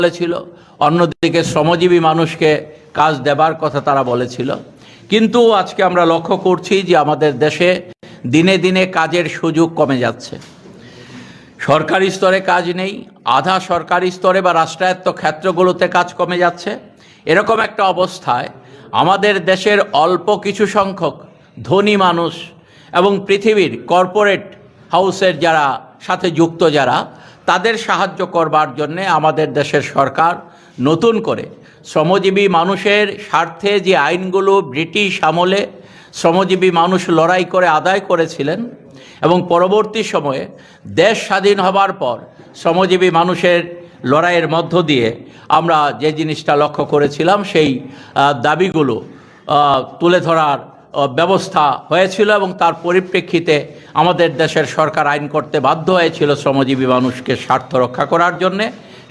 বলেছিল, অন্যদিকে শ্রমজীবী মানুষকে কাজ দেবার কথা তারা বলেছিল। কিন্তু আজকে আমরা লক্ষ্য করছি যে আমাদের দেশে দিনে দিনে কাজের সুযোগ কমে যাচ্ছে। সরকারি স্তরে কাজ নেই, আধা সরকারি স্তরে বা রাষ্ট্রায়ত্ত ক্ষেত্রগুলোতে কাজ কমে যাচ্ছে। এরকম একটা অবস্থায় আমাদের দেশের অল্প কিছু সংখ্যক ধনী মানুষ এবং পৃথিবীর কর্পোরেট হাউসের যারা সাথে যুক্ত যারা, তাদের সাহায্য করবার জন্যে আমাদের দেশের সরকার নতুন করে শ্রমজীবী মানুষের স্বার্থে যে আইনগুলো ব্রিটিশ আমলে শ্রমজীবী মানুষ লড়াই করে আদায় করেছিলেন এবং পরবর্তী সময়ে দেশ স্বাধীন হবার পর শ্রমজীবী মানুষের লড়াইয়ের মধ্য দিয়ে আমরা যে জিনিসটা লক্ষ্য করেছিলাম সেই দাবিগুলো তুলে ধরার ব্যবস্থা হয়েছিল এবং তার পরিপ্রেক্ষিতে আমাদের দেশের সরকার আইন করতে বাধ্য হয়েছিল শ্রমজীবী মানুষকে স্বার্থ রক্ষা করার জন্যে।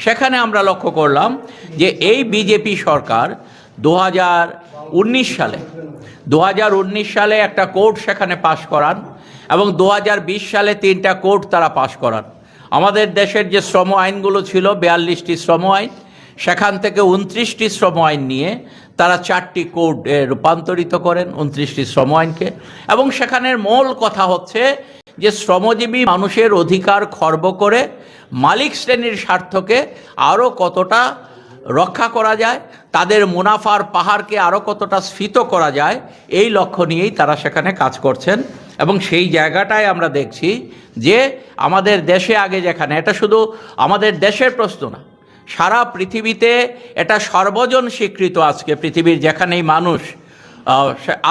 সেখানে আমরা লক্ষ্য করলাম যে এই বিজেপি সরকার 2019 সালে একটা কোড সেখানে পাশ করান এবং 2020 সালে 3টা কোড তারা পাশ করান। আমাদের দেশের যে শ্রম আইনগুলো ছিল 42টি শ্রম আইন, সেখান থেকে 29টি শ্রম আইন নিয়ে তারা 4টি কোডে রূপান্তরিত করেন 29টি শ্রম আইনকে। এবং সেখানের মূল কথা হচ্ছে যে শ্রমজীবী মানুষের অধিকার খর্ব করে মালিক শ্রেণীর স্বার্থকে আরও কতটা রক্ষা করা যায়, তাদের মুনাফার পাহাড়কে আরও কতটা স্ফীত করা যায়, এই লক্ষ্য নিয়েই তারা সেখানে কাজ করছেন। এবং সেই জায়গাটায় আমরা দেখছি যে আমাদের দেশে আগে যেখানে, এটা শুধু আমাদের দেশের প্রশ্ন না, সারা পৃথিবীতে এটা সর্বজন স্বীকৃত। আজকে পৃথিবীর যেখানেই মানুষ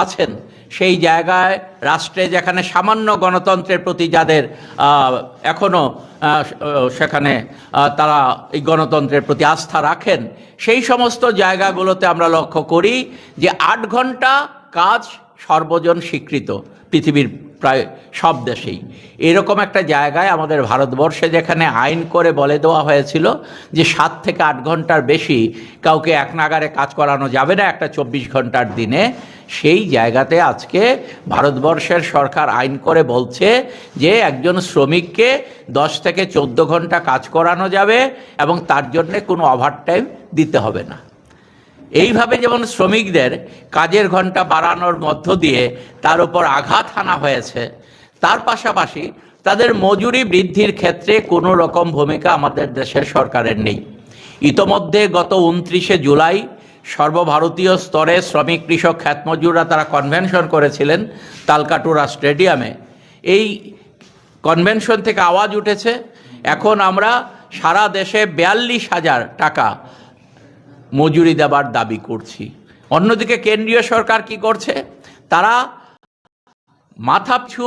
আছেন সেই জায়গায় রাষ্ট্রে যেখানে সামান্য গণতন্ত্রের প্রতি যাদের এখনও সেখানে তারা এই গণতন্ত্রের প্রতি আস্থা রাখেন, সেই সমস্ত জায়গাগুলোতে আমরা লক্ষ্য করি যে 8 ঘন্টা কাজ সর্বজন স্বীকৃত পৃথিবীর প্রায় সব দেশেই। এরকম একটা জায়গায় আমাদের ভারতবর্ষে যেখানে আইন করে বলে দেওয়া হয়েছিল যে 7 থেকে 8 ঘন্টার বেশি কাউকে এক নাগারে কাজ করানো যাবে না একটা 24 ঘন্টার দিনে, সেই জায়গাতে আজকে ভারতবর্ষের সরকার আইন করে বলছে যে একজন শ্রমিককে 10 থেকে 14 ঘন্টা কাজ করানো যাবে এবং তার জন্যে কোনো ওভারটাইম দিতে হবে না। এইভাবে যেমন শ্রমিকদের কাজের ঘন্টা বাড়ানোর মধ্য দিয়ে তার উপর আঘাত হানা হয়েছে, তার পাশাপাশি তাদের মজুরি বৃদ্ধির ক্ষেত্রে কোনো রকম ভূমিকা আমাদের দেশের সরকারের নেই। ইতোমধ্যে গত 29শে জুলাই সর্বভারতীয় স্তরে শ্রমিক কৃষক খ্যাতমজুররা তারা কনভেনশন করেছিলেন তালকাটোরা স্টেডিয়ামে। এই কনভেনশন থেকে আওয়াজ উঠেছে, এখন আমরা সারা দেশে 42,000 টাকা মজুরি দেবার দাবি করছি। অন্যদিকে কেন্দ্রীয় সরকার কি করছে, তারা মাথাপিছু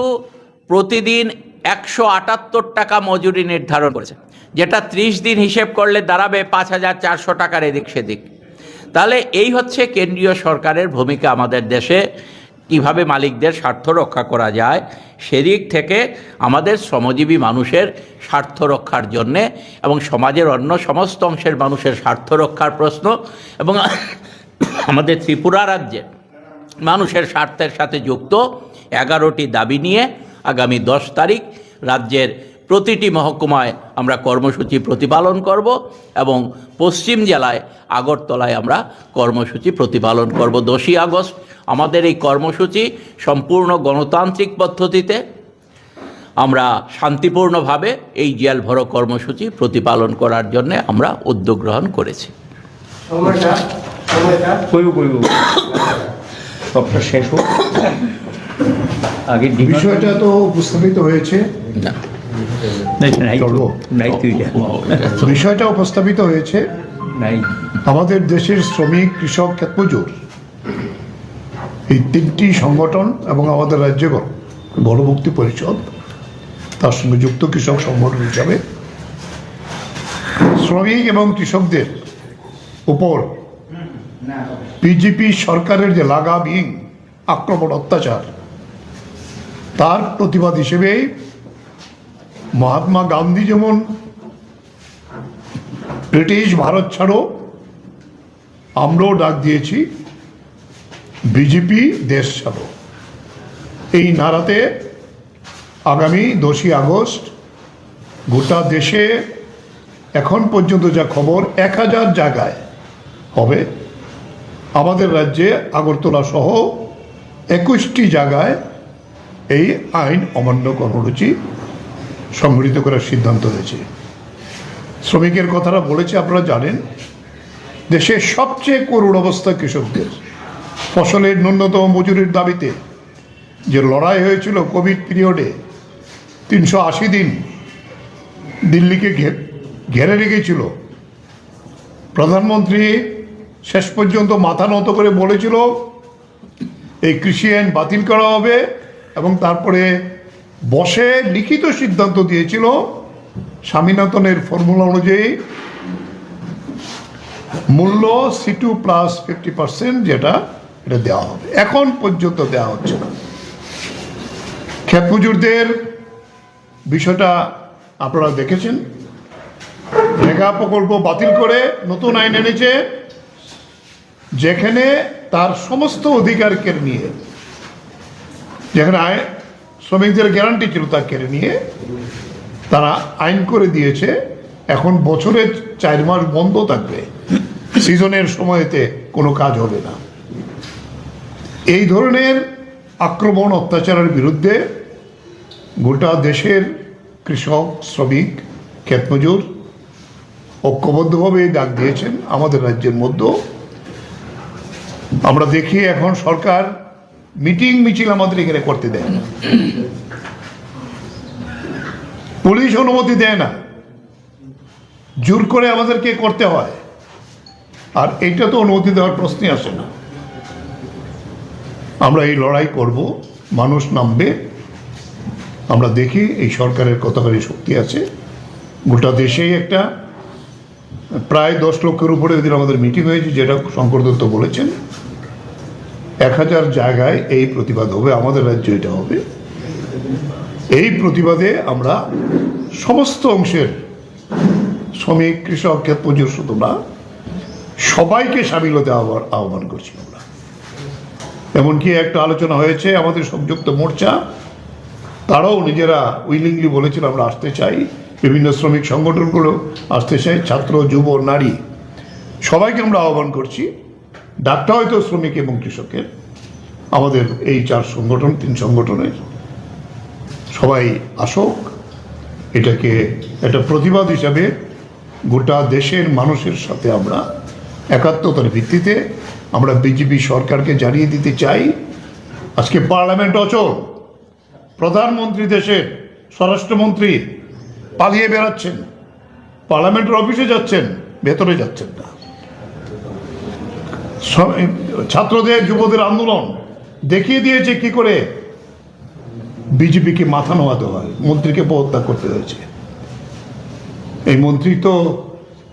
প্রতিদিন 178 টাকা মজুরি নির্ধারণ করেছে, যেটা 30 দিন হিসেব করলে দাঁড়াবে 5,400 টাকার এদিক সেদিক। তাহলে এই হচ্ছে কেন্দ্রীয় সরকারের ভূমিকা আমাদের দেশে, কিভাবে মালিকদের স্বার্থ রক্ষা করা যায় সেদিক থেকে আমাদের শ্রমজীবী মানুষের স্বার্থ রক্ষার জন্যে এবং সমাজের অন্য সমস্ত অংশের মানুষের স্বার্থ রক্ষার প্রশ্ন এবং আমাদের ত্রিপুরা রাজ্যে মানুষের স্বার্থের সাথে যুক্ত 11টি দাবি নিয়ে আগামী 10 তারিখ রাজ্যের প্রতিটি মহকুমায় আমরা কর্মসূচি প্রতিপালন করব এবং পশ্চিম জেলায় আগরতলায় আমরা কর্মসূচি প্রতিপালন করব। 10ই আগস্ট আমাদের এই কর্মসূচি সম্পূর্ণ গণতান্ত্রিক পদ্ধতিতে আমরা শান্তিপূর্ণভাবে এই জেল ভরো কর্মসূচি প্রতিপালন করার জন্য আমরা উদ্যোগ গ্রহণ করেছি। শেষ হোক, আগে বিষয়টা তো উপস্থাপিত হয়েছে, বিষয়টা উপস্থাপিত হয়েছে। আমাদের দেশের শ্রমিক কৃষক ক্ষেতমজুর এই 3টি সংগঠন এবং আমাদের রাজ্য গণমুক্তি পরিষদ তার সঙ্গে যুক্ত কৃষক সংগঠন হিসাবে শ্রমিক এবং কৃষকদের উপর বিজেপি সরকারের যে লাগামহীন আক্রমণ অত্যাচার, তার প্রতিবাদ হিসেবে মহাত্মা গান্ধী যেমন ব্রিটিশ ভারত ছাড়ো, আমরাও ডাক দিয়েছি বিজেপি দেশ ছাড়ো। এই নারাতে আগামী 10ই আগস্ট গোটা দেশে এখন পর্যন্ত যা খবর 1000 জায়গায় হবে। আমাদের রাজ্যে আগরতলা সহ 21টি জায়গায় এই আইন অমান্য কর্মসূচি সংগঠিত করার সিদ্ধান্ত হয়েছে। শ্রমিকের কথাটা বলেছে, আপনারা জানেন দেশের সবচেয়ে করুণ অবস্থা কৃষকদের। ফসলের ন্যূনতম মজুরির দাবিতে যে লড়াই হয়েছিল কোভিড পিরিয়ডে, 380 দিন দিল্লিকে ঘেরে রেখেছিল। প্রধানমন্ত্রী শেষ পর্যন্ত মাথা নত করে বলেছিল এই কৃষি আইন বাতিল করা হবে, এবং তারপরে বসে লিখিত সিদ্ধান্ত দিয়েছিল স্বামীনাথনের ফর্মুলা অনুযায়ী মূল্য C2 প্লাস 50% যেটা এটা দেওয়া হবে। এখন পর্যন্ত দেওয়া হচ্ছে না। ক্ষেত মজুরদের বিষয়টা আপনারা দেখেছেন, মেগা প্রকল্প বাতিল করে নতুন আইন এনেছে, যেখানে তার সমস্ত অধিকার কেড়ে নিয়ে, যেখানে শ্রমিকদের গ্যারান্টি ছিল তা কেড়ে নিয়ে তারা আইন করে দিয়েছে এখন বছরের 4 মাস বন্ধ থাকবে, সিজনের সময়তে কোনো কাজ হবে না। এই ধরনের আক্রমণ অত্যাচারের বিরুদ্ধে গোটা দেশের কৃষক, শ্রমিক, ক্ষেতমজুর ঐক্যবদ্ধভাবে ডাক দিয়েছেন। আমাদের রাজ্যের মধ্যেও আমরা দেখি এখন সরকার মিটিং মিছিল আমাদের এখানে করতে দেয় না, পুলিশ অনুমতি দেয় না, জোর করে আমাদেরকে করতে হয়। আর এইটা তো অনুমতি দেওয়ার প্রশ্নই আসে না। আমরা এই লড়াই করব, মানুষ নামবে। আমরা দেখি এই সরকারের কতখানি শক্তি আছে। গোটা দেশেই একটা প্রায় 10 লক্ষের উপরে এদিন আমাদের মিটিং হয়েছে, যেটা শঙ্কর দত্ত বলেছেন 1000 জায়গায় এই প্রতিবাদ হবে। আমাদের রাজ্যে এটা হবে। এই প্রতিবাদে আমরা সমস্ত অংশের শ্রমিক, কৃষক, ক্ষেতমজুর শুধু না, সবাইকে সামিল হতে আহ্বান করছি আমরা। এমনকি একটা আলোচনা হয়েছে আমাদের সংযুক্ত মোর্চা, তারাও নিজেরা উইলিংলি বলেছিল আমরা আসতে চাই, বিভিন্ন শ্রমিক সংগঠনগুলো আসতে চাই, ছাত্র, যুব, নারী, সবাইকে আমরা আহ্বান করছি। ডাকটা হয়তো শ্রমিক এবং কৃষকের, আমাদের এই 4 সংগঠন, 3 সংগঠনের সবাই আসুক। এটাকে একটা প্রতিবাদ হিসাবে গোটা দেশের মানুষের সাথে আমরা একাত্মতার ভিত্তিতে আমরা বিজেপি সরকারকে জানিয়ে দিতে চাই, আজকে পার্লামেন্ট অচল, প্রধানমন্ত্রী, দেশের স্বরাষ্ট্রমন্ত্রী পালিয়ে বেড়াচ্ছেন, পার্লামেন্টের অফিসে যাচ্ছেন, ভেতরে যাচ্ছেন না। ছাত্রদের, যুবদের আন্দোলন দেখিয়ে দিয়েছে কি করে বিজেপিকে মাথা নোয়াতে হয়। মন্ত্রীকে পদত্যাগ করতে হয়েছে। এই মন্ত্রী তো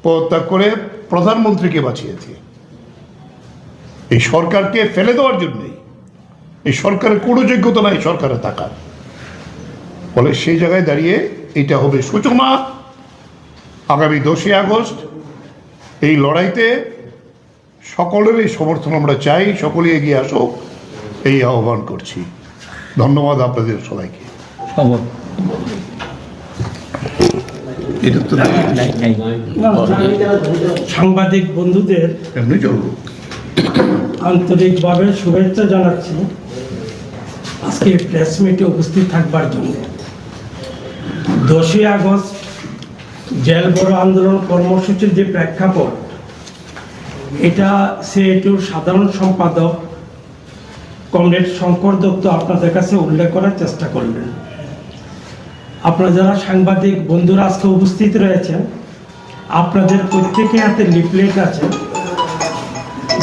পদত্যাগ করে প্রধানমন্ত্রীকে বাঁচিয়েছে। এই সরকারকে ফেলে দেওয়ার জন্যই, এই সরকারের কোনো যোগ্যতা নাই সরকারে থাকার, ফলে সেই জায়গায় দাঁড়িয়ে এটা হবে সূচনা। আগামী 10ই আগস্ট এই লড়াইতে সকলেরই সমর্থন আমরা চাই, সকলে এগিয়ে আসুক, এই আহ্বান করছি। ধন্যবাদ আপনাদের সবাইকে। সাংবাদিক বন্ধুদের এমনি চলব আন্তরিকভাবে শুভেচ্ছা জানাচ্ছি আজকে প্রেস মিটে উপস্থিত থাকবার জন্য। 10ই আগস্ট জেল বড় আন্দোলন কর্মসূচির যে প্রেক্ষাপট, এটা সিআইটিউর সাধারণ সম্পাদক কমরেড শঙ্কর দত্ত আপনাদের কাছে উল্লেখ করার চেষ্টা করবেন। আপনারা যারা সাংবাদিক বন্ধুরা আজকে উপস্থিত রয়েছেন, আপনাদের প্রত্যেকের হাতে লিফলেট আছে।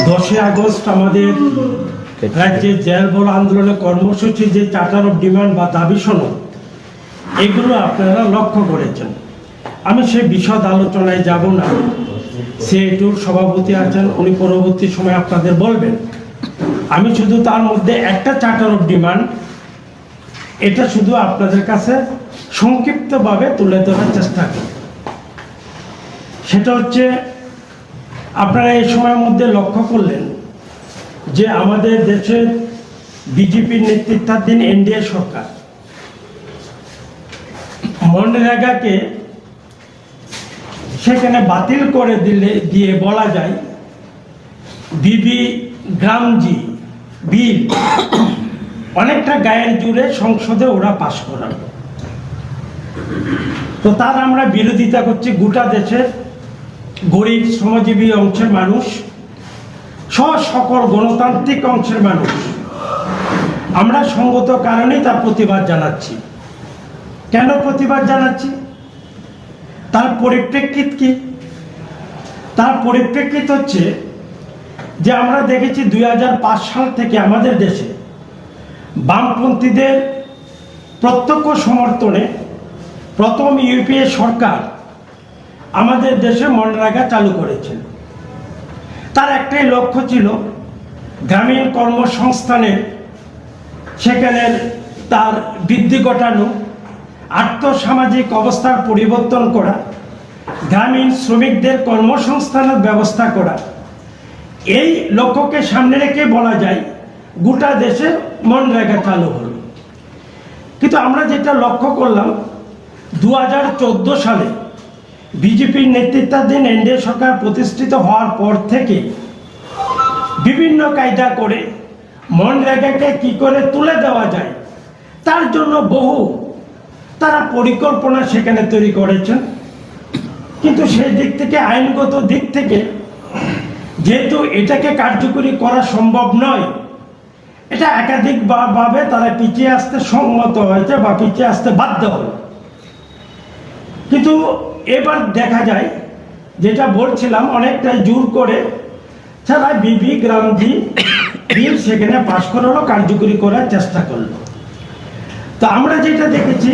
10ই আগস্ট আমাদের রাজ্যে জেল বড় আন্দোলনের কর্মসূচি যে চার্টার অফ ডিমান্ড বা দাবি সনদ, এগুলো আপনারা লক্ষ্য করেছেন। আমি সেই বিশদ আলোচনায় যাব না। সিআইটিউর সভাপতি আছেন, উনি পরবর্তী সময় আপনাদের বলবেন। আমি শুধু তার মধ্যে একটা চার্টার অফ ডিমান্ড, এটা শুধু আপনাদের কাছে সংক্ষিপ্তভাবে তুলে ধরার চেষ্টা করি। সেটা হচ্ছে, আপনারা এই সময়ের মধ্যে লক্ষ্য করলেন যে আমাদের দেশের বিজেপির নেতৃত্বাধীন এনডিএ সরকার মনরেগাকে সেখানে বাতিল করে দিয়ে বলা যায় বিবি গ্রামজি বিল অনেকটা গায়ের জুড়ে সংসদে ওরা পাশ করালো। তো তার আমরা বিরোধিতা করছি। গোটা দেশের গরিব শ্রমজীবী অংশের মানুষ সহ সকল গণতান্ত্রিক অংশের মানুষ আমরা সঙ্গত কারণেই তার প্রতিবাদ জানাচ্ছি। কেন প্রতিবাদ জানাচ্ছি? তার পরিপ্রেক্ষিত কি? তার পরিপ্রেক্ষিত হচ্ছে যে আমরা দেখেছি 2005 সাল থেকে আমাদের দেশে বামপন্থীদের প্রত্যক্ষ সমর্থনে প্রথম ইউপিএ সরকার আমাদের দেশে মনরেগা চালু করেছেন। তার একটাই লক্ষ্য ছিল গ্রামীণ কর্মসংস্থানের সেখানের তার বৃদ্ধি ঘটানো, আর্থসামাজিক অবস্থার পরিবর্তন করা, গ্রামীণ শ্রমিকদের কর্মসংস্থানের ব্যবস্থা করা। এই লক্ষ্যকে সামনে রেখে বলা যায় গোটা দেশে মনরেগা চালু হলো। কিন্তু আমরা যেটা লক্ষ্য করলাম 2014 সালে বিজেপির নেতৃত্বাধীন এনডিএ সরকার প্রতিষ্ঠিত হওয়ার পর থেকে বিভিন্ন কায়দা করে মনরেগাকে কি করে তুলে দেওয়া যায় তার জন্য বহু তারা পরিকল্পনা সেখানে তৈরি করেছেন। কিন্তু সেই দিক থেকে আইনগত দিক থেকে যেহেতু এটাকে কার্যকরী করা সম্ভব নয়, এটা একাধিকভাবে তারা পিছিয়ে আসতে সম্মত হয়েছে বা পিছিয়ে আসতে বাধ্য হল। কিন্তু এবার দেখা যায় যেটা বলছিলাম অনেকটাই জোর করে তারা বিবি গ্রামজি বিল সেখানে পাশ করালো, কার্যকরী করার চেষ্টা করলো। তো আমরা যেটা দেখেছি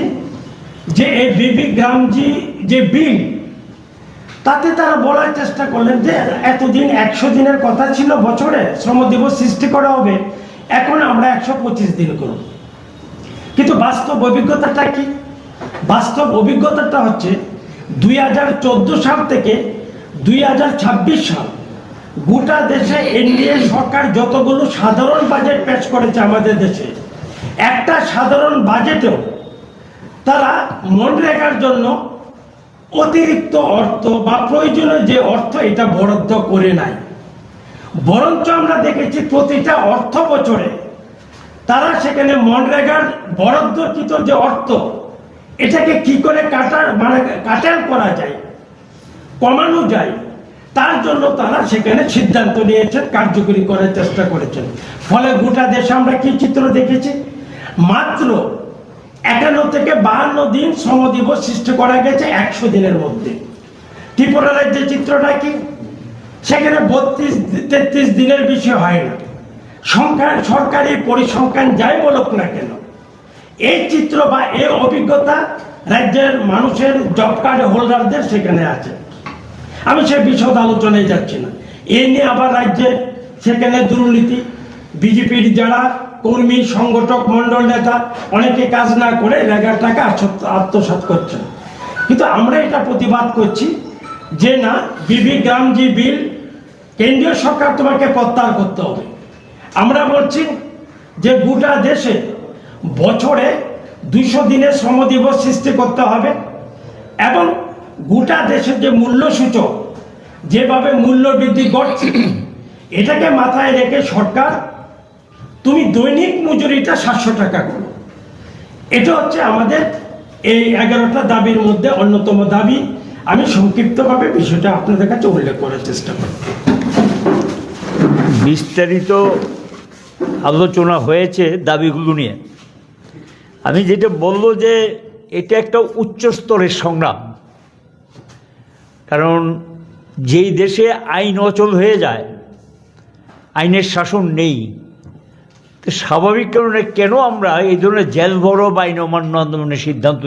যে এই বিবি গ্রামজি যে বিল তাতে তারা বলার চেষ্টা করলেন যে এতদিন 100 দিনের কথা ছিল বছরে শ্রম দিবস সৃষ্টি করা হবে, এখন আমরা 125 দিন করব। কিন্তু বাস্তব অভিজ্ঞতাটা কি? বাস্তব অভিজ্ঞতাটা হচ্ছে 2014 সাল থেকে 2026 সাল গোটা দেশে এনডিএ সরকার যতগুলো সাধারণ বাজেট পেশ করেছে আমাদের দেশে, একটা সাধারণ বাজেটেও তারা মনরেগার জন্য অতিরিক্ত অর্থ বা প্রয়োজনীয় যে অর্থ এটা বরাদ্দ করে নাই। বরঞ্চ আমরা দেখেছি প্রতিটা অর্থ বছরে তারা সেখানে মনরেগার বরাদ্দকৃত যে অর্থ এটাকে কি করে কাটাল করা যায়, কমানো যায়, তার জন্য তারা সেখানে সিদ্ধান্ত নিয়েছেন, কার্যকরী করার চেষ্টা করেছেন। ফলে গোটা দেশে আমরা কি চিত্র দেখেছি? মাত্র 51 থেকে 52 দিন শ্রম দিবস সৃষ্টি করা গেছে 100 দিনের মধ্যে। ত্রিপুরা রাজ্যের চিত্রটা কি? সেখানে 32-33 দিনের বেশি হয় না। সরকারি পরিসংখ্যান যাই বলুক না কেন, এই চিত্র বা এই অভিজ্ঞতা রাজ্যের মানুষের জব কার্ড হোল্ডারদের সেখানে আছে। আমি সে বিশদ আলোচনায় যাচ্ছি না। এ নিয়ে আবার রাজ্যে সেখানে দুর্নীতি, বিজেপির যারা কর্মী সংগঠক মন্ডল নেতা অনেকে কাজ না করে রেগার টাকা আত্মসাৎ করছেন। কিন্তু আমরা এটা প্রতিবাদ করছি যে না, বিবি গ্রামজি বিল কেন্দ্রীয় সরকার তোমাকে প্রত্যাহার করতে হবে। আমরা বলছি যে গোটা দেশে বছরে 200 দিনের শ্রম দিবস সৃষ্টি করতে হবে এবং গোটা দেশের যে মূল্য সূচক যেভাবে মূল্য বৃদ্ধি ঘটছে এটাকে মাথায় রেখে সরকার তুমি দৈনিক মজুরিটা 700 টাকা করো। এটা হচ্ছে আমাদের এই 11টা দাবির মধ্যে অন্যতম দাবি। আমি সংক্ষিপ্তভাবে বিষয়টা আপনাদের কাছে উল্লেখ করার চেষ্টা করব। বিস্তারিত আলোচনা হয়েছে দাবিগুলো নিয়ে। আমি যেটা বলবো যে এটা একটা উচ্চ স্তরের সংগ্রাম, কারণ যেই দেশে আইন অচল হয়ে যায়, আইনের শাসন নেই, তো স্বাভাবিক কারণে কেন আমরা এই ধরনের জেল ভরো বা আইন অমান্য আন্দোলনের সিদ্ধান্ত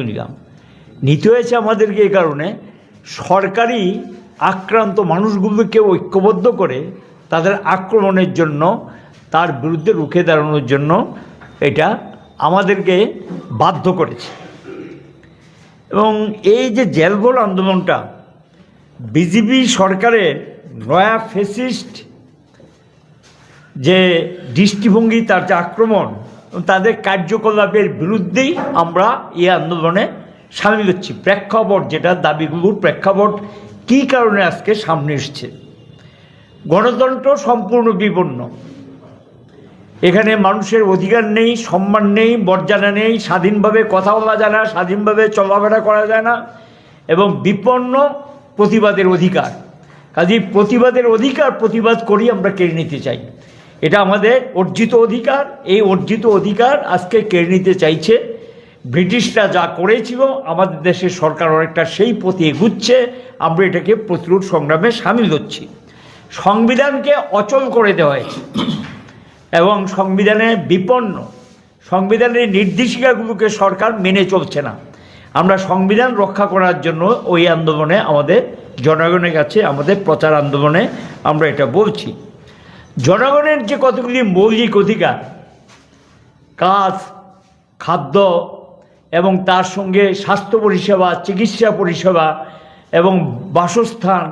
নিতে হয়েছে আমাদেরকে। এই কারণে সরকারি আক্রান্ত মানুষগুলোকে ঐক্যবদ্ধ করে তাদের আক্রমণের জন্য, তার বিরুদ্ধে রুখে দাঁড়ানোর জন্য এটা আমাদেরকে বাধ্য করেছে। এবং এই যে জেলভরো আন্দোলনটা বিজেপি সরকারের নয়া ফ্যাসিস্ট যে দৃষ্টিভঙ্গি, তার যে আক্রমণ, তাদের কার্যকলাপের বিরুদ্ধেই আমরা এই আন্দোলনে সামিল হচ্ছি। প্রেক্ষাপট যেটা, দাবিগুলোর প্রেক্ষাপট কী কারণে আজকে সামনে এসছে। গণতন্ত্র সম্পূর্ণ বিপন্ন। এখানে মানুষের অধিকার নেই, সম্মান নেই, মর্যাদা নেই, স্বাধীনভাবে কথা বলা যায় না, স্বাধীনভাবে চলাফেরা করা যায় না, এবং বিপন্ন প্রতিবাদের অধিকার। কাজেই প্রতিবাদের অধিকার প্রতিবাদ করি আমরা কেড়ে নিতে চাই। এটা আমাদের অর্জিত অধিকার। এই অর্জিত অধিকার আজকে কেড়ে নিতে চাইছে। ব্রিটিশরা যা করেছিল আমাদের দেশের সরকার অনেকটা সেই পথে এগুচ্ছে। আমরা এটাকে প্রতিরোধ সংগ্রামে সামিল হচ্ছি। সংবিধানকে অচল করে দেওয়া হয়েছে এবং সংবিধানে বিপন্ন, সংবিধানের নির্দেশিকাগুলোকে সরকার মেনে চলছে না। আমরা সংবিধান রক্ষা করার জন্য ওই আন্দোলনে আমাদের জনগণের কাছে আমাদের প্রচার আন্দোলনে আমরা এটা বলছি। জনগণের যে কতগুলি মৌলিক অধিকার, কাজ, খাদ্য এবং তার সঙ্গে স্বাস্থ্য পরিষেবা, চিকিৎসা পরিষেবা এবং বাসস্থান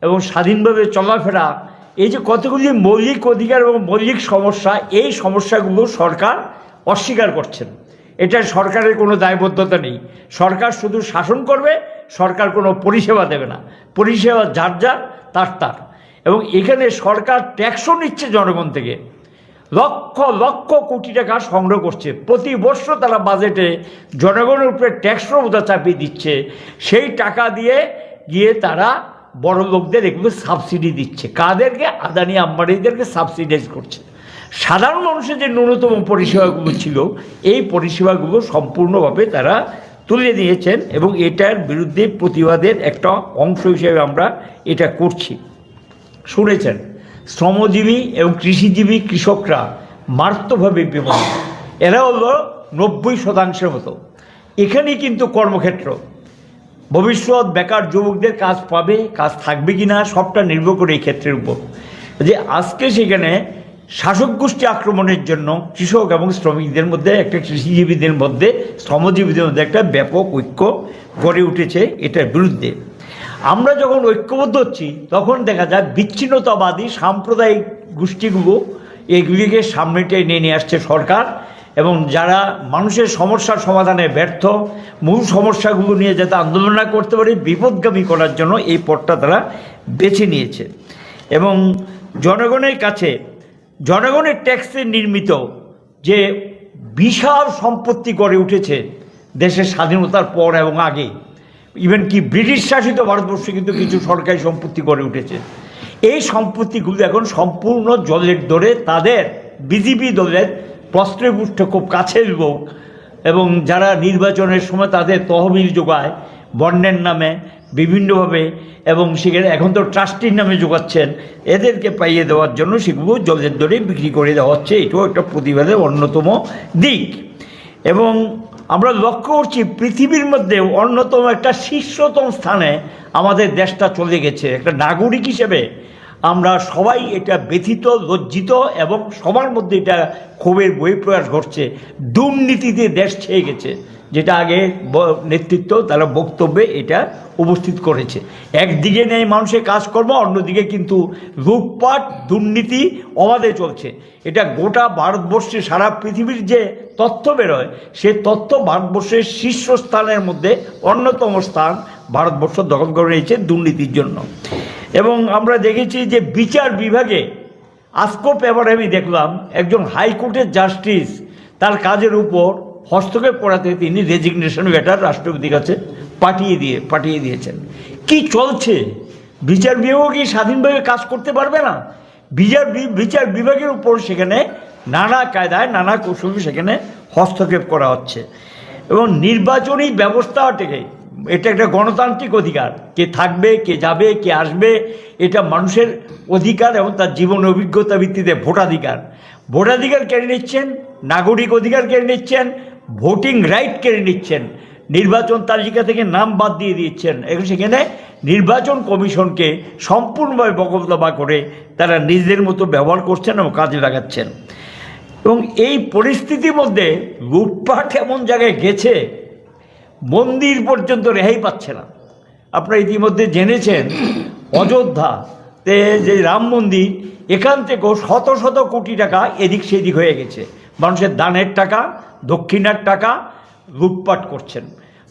এবং স্বাধীনভাবে চলাফেরা, এই যে কতগুলি মৌলিক অধিকার এবং মৌলিক সমস্যা, এই সমস্যাগুলো সরকার অস্বীকার করছেন। এটা সরকারের কোনো দায়বদ্ধতা নেই। সরকার শুধু শাসন করবে, সরকার কোনো পরিষেবা দেবে না। পরিষেবা যার যার তার। এবং এখানে সরকার ট্যাক্সও নিচ্ছে জনগণ থেকে, লক্ষ লক্ষ কোটি টাকা সংগ্রহ করছে। প্রতি বছর তারা বাজেটে জনগণের উপরে ট্যাক্সও বোঝা চাপিয়ে দিচ্ছে। সেই টাকা দিয়ে গিয়ে তারা বড় লোকদের এগুলো সাবসিডি দিচ্ছে। কাদেরকে? আদানি আম্বানিদেরকে সাবসিডাইজ করছে। সাধারণ মানুষের যে ন্যূনতম পরিষেবাগুলো ছিল, এই পরিষেবাগুলো সম্পূর্ণভাবে তারা তুলে দিয়েছেন এবং এটার বিরুদ্ধে প্রতিবাদের একটা অংশ হিসেবে আমরা এটা করছি। শুনেছেন, শ্রমজীবী এবং কৃষিজীবী কৃষকরা মারাত্মকভাবে বিপন্ন। এরা হলো 90% মতো। এখানেই কিন্তু কর্মক্ষেত্র। ভবিষ্যৎ বেকার যুবকদের কাজ পাবে, কাজ থাকবে কি না, সবটা নির্ভর করে এই ক্ষেত্রের উপর। যে আজকে সেখানে শাসক গোষ্ঠী আক্রমণের জন্য কৃষক এবং শ্রমিকদের মধ্যে, একটা কৃষিজীবীদের মধ্যে, শ্রমজীবীদের মধ্যে একটা ব্যাপক ঐক্য গড়ে উঠেছে এটার বিরুদ্ধে। আমরা যখন ঐক্যবদ্ধ হচ্ছি তখন দেখা যায় বিচ্ছিন্নতাবাদী সাম্প্রদায়িক গোষ্ঠীগুলো এগুলিকে সামনে টেনে নিয়ে আসছে সরকার, এবং যারা মানুষের সমস্যার সমাধানে ব্যর্থ, মূল সমস্যাগুলো নিয়ে যাতে আন্দোলন না করতে পারে, বিপদগামী করার জন্য এই পথটা তারা বেছে নিয়েছে। এবং জনগণের কাছে জনগণের ট্যাক্সে নির্মিত যে বিশাল সম্পত্তি গড়ে উঠেছে দেশের স্বাধীনতার পর এবং আগে, ইভেন কি ব্রিটিশ শাসিত ভারতবর্ষে কিন্তু কিছু সরকারি সম্পত্তি গড়ে উঠেছে। এই সম্পত্তিগুলো এখন সম্পূর্ণ জলের দরে তাদের বিজেপি দলের প্রশ্নপুষ্ট খুব কাছের লোক, এবং যারা নির্বাচনের সময় তাদের তহবিল যোগায় বন্ডের নামে বিভিন্নভাবে, এবং সেখানে এখন তো ট্রাস্টির নামে যোগাচ্ছেন, এদেরকে পাইয়ে দেওয়ার জন্য সেগুলো জলের দরে বিক্রি করে দেওয়া হচ্ছে। এটাও একটা প্রতিবাদের অন্যতম দিক। এবং আমরা লক্ষ্য করছি পৃথিবীর মধ্যে অন্যতম একটা শীর্ষতম স্থানে আমাদের দেশটা চলে গেছে। একটা নাগরিক হিসেবে আমরা সবাই এটা ব্যথিত, লজ্জিত, এবং সবার মধ্যে এটা ক্ষোভের বহিঃপ্রকাশ ঘটছে। দুর্নীতিতে দেশ ছেয়ে গেছে, যেটা আগে নেতৃত্ব তারা বক্তব্যে এটা উপস্থিত করেছে। একদিকে নেই মানুষের কাজকর্ম, অন্যদিকে কিন্তু লুটপাট, দুর্নীতি অবাধে চলছে। এটা গোটা ভারতবর্ষে, সারা পৃথিবীর যে তথ্য বেরোয়, সে তথ্য ভারতবর্ষের শীর্ষস্থানের মধ্যে অন্যতম স্থান ভারতবর্ষ দখল করে নিয়েছে দুর্নীতির জন্য। এবং আমরা দেখেছি যে বিচার বিভাগে আজকেও পেপারে আমি দেখলাম একজন হাইকোর্টের জাস্টিস তার কাজের উপর হস্তক্ষেপ করাতে তিনি রেজিগনেশন লেটার রাষ্ট্রপতির কাছে পাঠিয়ে দিয়েছেন। কি চলছে? বিচার বিভাগ কি স্বাধীনভাবে কাজ করতে পারবে না? বিচার বিভাগের উপর সেখানে নানা কায়দায়, নানা কৌশলে সেখানে হস্তক্ষেপ করা হচ্ছে। এবং নির্বাচনী ব্যবস্থাটাকে, এটা একটা গণতান্ত্রিক অধিকার, কে থাকবে, কে যাবে, কে আসবে, এটা মানুষের অধিকার এবং তার জীবন অভিজ্ঞতা ভিত্তিতে ভোটাধিকার কেড়ে নিচ্ছেন, নাগরিক অধিকার কেড়ে নিচ্ছেন, ভোটিং রাইট কেড়ে নিচ্ছেন, নির্বাচন তালিকা থেকে নাম বাদ দিয়ে দিচ্ছেন। এখন সেখানে নির্বাচন কমিশনকে সম্পূর্ণভাবে বকলমা করে তারা নিজেদের মতো ব্যবহার করছেন এবং কাজে লাগাচ্ছেন। এবং এই পরিস্থিতির মধ্যে লুটপাট এমন জায়গায় গেছে, মন্দির পর্যন্ত রেহাই পাচ্ছে না। আপনারা ইতিমধ্যে জেনেছেন অযোধ্যাতে যে রাম মন্দির, এখান থেকেও শত শত কোটি টাকা এদিক সেদিক হয়ে গেছে। মানুষের দানের টাকা, দক্ষিণার টাকা লুটপাট করছেন।